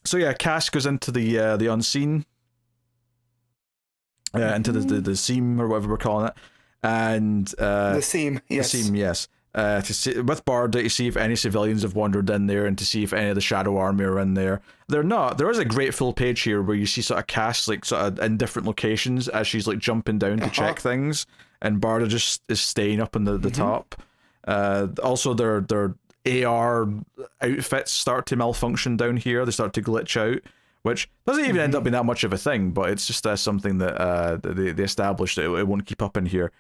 So yeah, Cass goes into the unseen, into the seam or whatever we're calling it, and the seam, yes, the seam, yes. To see with Barda to see if any civilians have wandered in there and to see if any of the Shadow Army are in there. They're not. There is a great full page here where you see sort of Cass like sort of in different locations as she's like jumping down to check things, and Barda just is staying up in the top. Also, their AR outfits start to malfunction down here. They start to glitch out, which doesn't even end up being that much of a thing, but it's just something that they established that it won't keep up in here.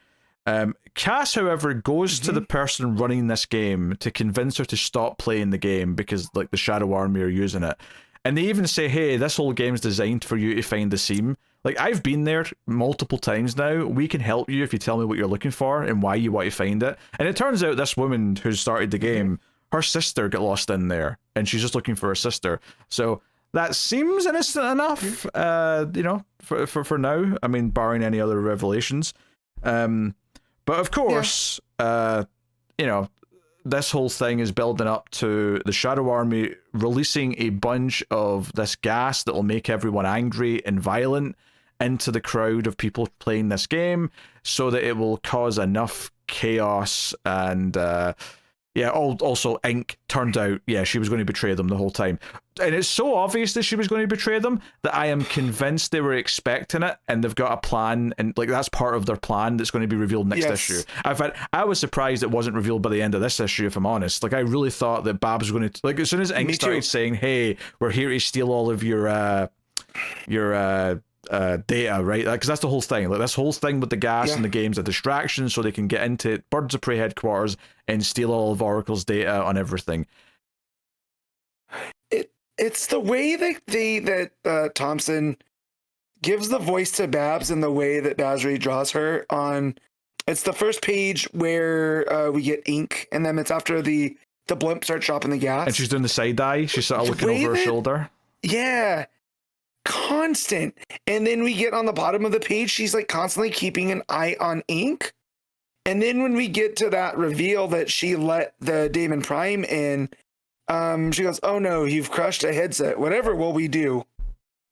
Cass, however, goes to the person running this game to convince her to stop playing the game because like the Shadow Army are using it. And they even say, hey, this whole game's designed for you to find the seam. Like, I've been there multiple times now. We can help you if you tell me what you're looking for and why you want to find it. And it turns out this woman who started the game, her sister got lost in there, and she's just looking for her sister. So that seems innocent enough, you know, for now. I mean, barring any other revelations. But of course, you know, this whole thing is building up to the Shadow Army releasing a bunch of this gas that will make everyone angry and violent into the crowd of people playing this game so that it will cause enough chaos and yeah, also Ink turned out, yeah, she was going to betray them the whole time. And it's so obvious that she was going to betray them that I am convinced they were expecting it and they've got a plan, and like that's part of their plan that's going to be revealed next issue. In fact, I was surprised it wasn't revealed by the end of this issue, if I'm honest. Like, I really thought that Babs was going to, like, as soon as Ink started saying, hey, we're here to steal all of your data, right? Because that's the whole thing. Like, this whole thing with the gas and the game's a distraction so they can get into Birds of Prey headquarters and steal all of Oracle's data on everything. It's the way that Thompson gives the voice to Babs and the way that Basri draws her on. It's the first page where we get Ink, and then it's after the blimp starts dropping the gas. And she's doing the side eye. She's sort of looking over her shoulder. Yeah. Constant. And then we get on the bottom of the page, she's like constantly keeping an eye on Ink. And then when we get to that reveal that she let the Damon Prime in, she goes, oh no, you've crushed a headset. Whatever will we do?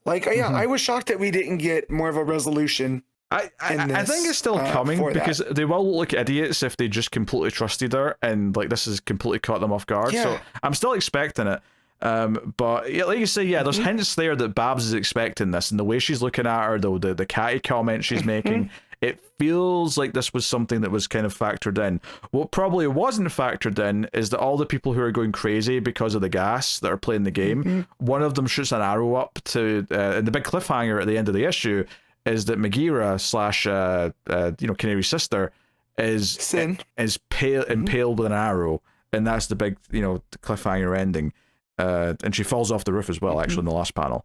Like, yeah, I was shocked that we didn't get more of a resolution. I think it's still coming because they will look idiots if they just completely trusted her and like this has completely caught them off guard. So I'm still expecting it. But yeah, like you say, yeah, there's hints there that Babs is expecting this, and the way she's looking at her, the catty comment she's making, it feels like this was something that was kind of factored in. What probably wasn't factored in is that all the people who are going crazy because of the gas that are playing the game, one of them shoots an arrow up to, and the big cliffhanger at the end of the issue is that Megira / Canary's sister is impaled with an arrow, and that's the big, cliffhanger ending. And she falls off the roof as well, actually, in the last panel.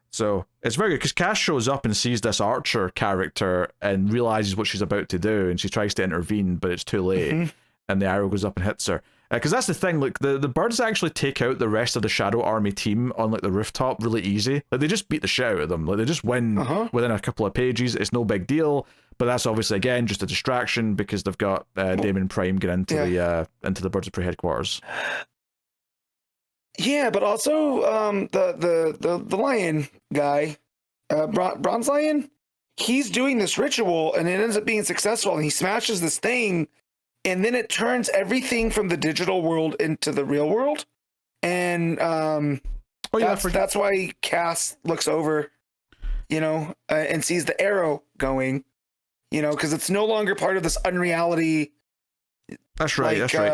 So it's very good because Cass shows up and sees this Archer character and realizes what she's about to do, and she tries to intervene, but it's too late, and the arrow goes up and hits her. Because that's the thing, like the birds actually take out the rest of the Shadow Army team on like the rooftop really easy. Like they just beat the shit out of them. Like they just win within a couple of pages. It's no big deal. But that's obviously again just a distraction because they've got Damon Prime get into the Birds of Prey headquarters. Yeah, but also the lion guy, Bronze Lion, he's doing this ritual and it ends up being successful, and he smashes this thing, and then it turns everything from the digital world into the real world, and that's why Cass looks over, and sees the arrow going, because it's no longer part of this unreality. That's right. That's right.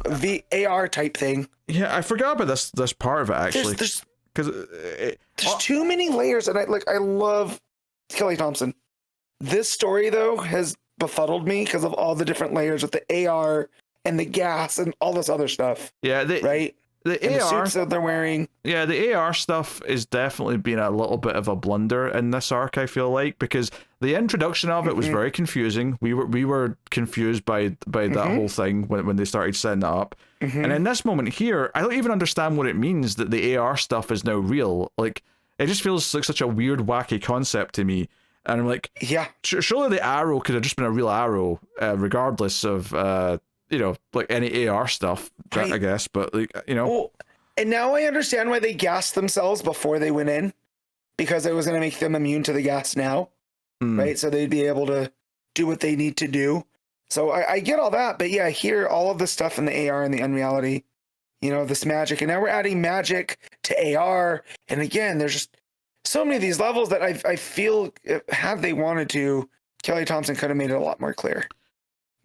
The AR type thing. Yeah, I forgot about this part of it actually. There's too many layers, and I love Kelly Thompson. This story though has befuddled me because of all the different layers with the AR and the gas and all this other stuff. Yeah, right. The suits that they're wearing. Yeah, the AR stuff is definitely been a little bit of a blunder in this arc, I feel like, because the introduction of it was very confusing. We were confused by that whole thing when they started setting it up. And in this moment here, I don't even understand what it means that the AR stuff is now real. Like, it just feels like such a weird, wacky concept to me. And I'm like, yeah, surely the arrow could have just been a real arrow, regardless of like any AR stuff, I guess, but like, Well, And now I understand why they gassed themselves before they went in, because it was going to make them immune to the gas now, right? So they'd be able to do what they need to do. So I get all that, but yeah, here all of the stuff in the AR and the unreality, you know, this magic, and now we're adding magic to AR, and again, there's just so many of these levels that I feel, had they wanted to, Kelly Thompson could have made it a lot more clear.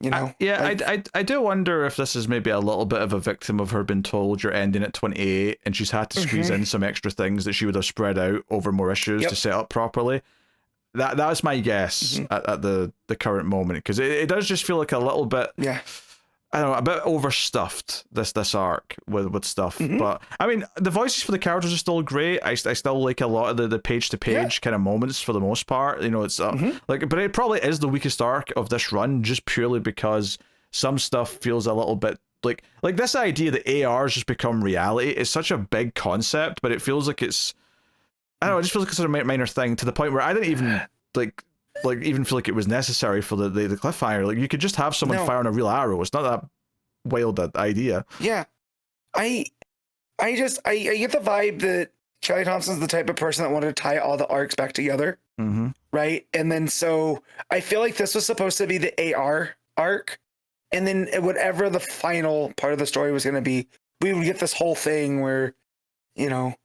You know, I do wonder if this is maybe a little bit of a victim of her being told you're ending at 28, and she's had to squeeze in some extra things that she would have spread out over more issues to set up properly. That's my guess at the current moment, because it does just feel like a little bit, I don't know, a bit overstuffed, this arc with stuff. But I mean, the voices for the characters are still great. I still like a lot of the page to page kind of moments for the most part. You know, it's like, but it probably is the weakest arc of this run, just purely because some stuff feels a little bit like this idea that ARs just become reality is such a big concept, but it feels like it's, I don't know, it just feels like it's a minor thing, to the point where I didn't even even feel like it was necessary for the cliffhanger. Like, you could just have someone firing a real arrow. It's not that wild an idea. Yeah. I get the vibe that Kelly Thompson's the type of person that wanted to tie all the arcs back together. Right? And then so I feel like this was supposed to be the AR arc. And then whatever the final part of the story was going to be, we would get this whole thing where, you know,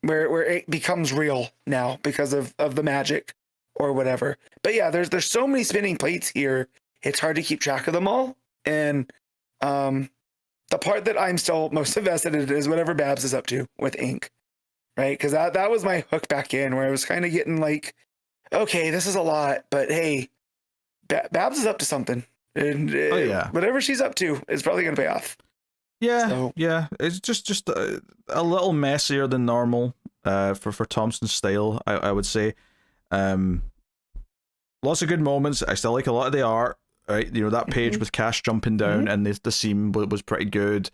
where it becomes real now because of the magic or whatever. But yeah, there's so many spinning plates here. It's hard to keep track of them all. And the part that I'm still most invested in is whatever Babs is up to with Ink, right? Because that was my hook back in, where I was kind of getting like, okay, this is a lot, but hey, Babs is up to something. And whatever she's up to is probably going to pay off. Yeah, it's just a little messier than normal for Thompson's style, I would say. Lots of good moments. I still like a lot of the art, right? You know, that page with Cash jumping down and the scene was pretty good.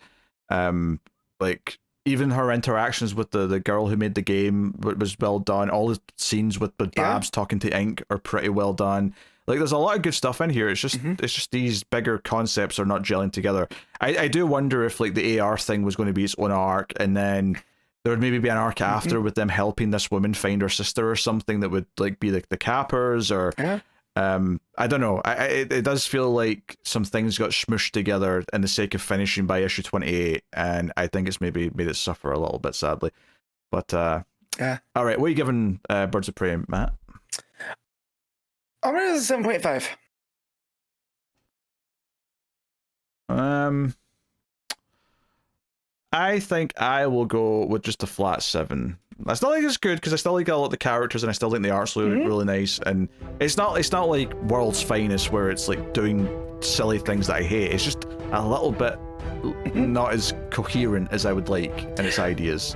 Like, even her interactions with the girl who made the game was well done. All the scenes with Babs talking to Ink are pretty well done. Like, there's a lot of good stuff in here. It's just these bigger concepts are not gelling together. I do wonder if, like, the AR thing was going to be its own arc, and then there would maybe be an arc after with them helping this woman find her sister or something that would, like, be like the cappers, or I don't know. It does feel like some things got smushed together in the sake of finishing by issue 28, and I think it's maybe made it suffer a little bit, sadly. But all right, what are you giving Birds of Prey, Matt? I'm gonna 7.5. I think I will go with just a flat 7. I still think it's good because I still like a lot of the characters, and I still think the art's really nice. And it's not like World's Finest where it's like doing silly things that I hate. It's just a little bit not as coherent as I would like in its ideas.